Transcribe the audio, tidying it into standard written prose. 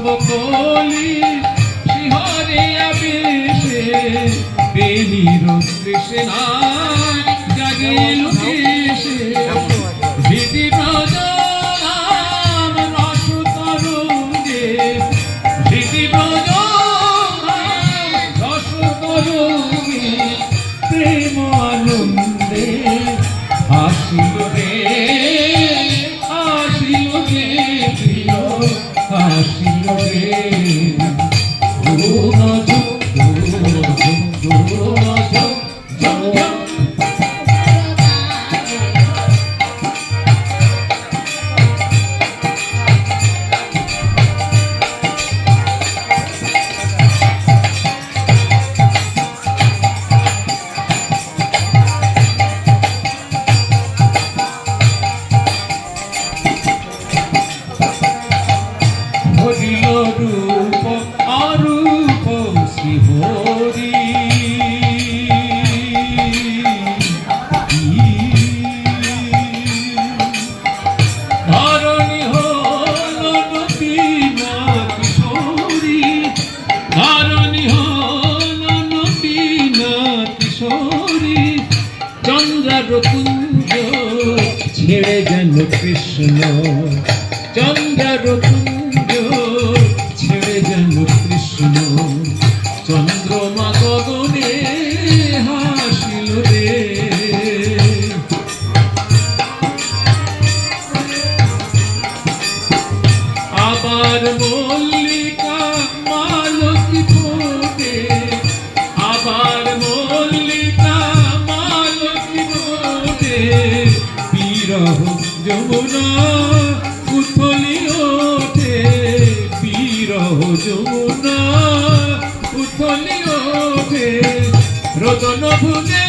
কলি শিহরিয়া বেশে প্রেমীর তৃষ্ণায় জাগিল কেশে ভীতি প্রজনাম রস তরঙ্গে ভীতি প্রজনাম রস তরঙ্গে প্রেম আনন্দে আসিল রে আসিল রে প্রিয় আসিল রে রূপ অরূপ শ্রীহরি ধরণী হল নবীন কিশোরী ধরণী হল নবীন কিশোরী চন্দ্রার কুঞ্জ ছেড়ে যেন কৃষ্ণ চন্দ্রার কুঞ্জ ছেড়ে যেন কৃষ্ণ চন্দ্রমা গগনে হাসিল রে আবার মল্লিকা মালতী ফোটে আবার মল্লিকা মালতী ফোটে বিরহ যমুনা উথলি ওঠে বিরহ যমুনা উথলি ওঠে রতন ভুলে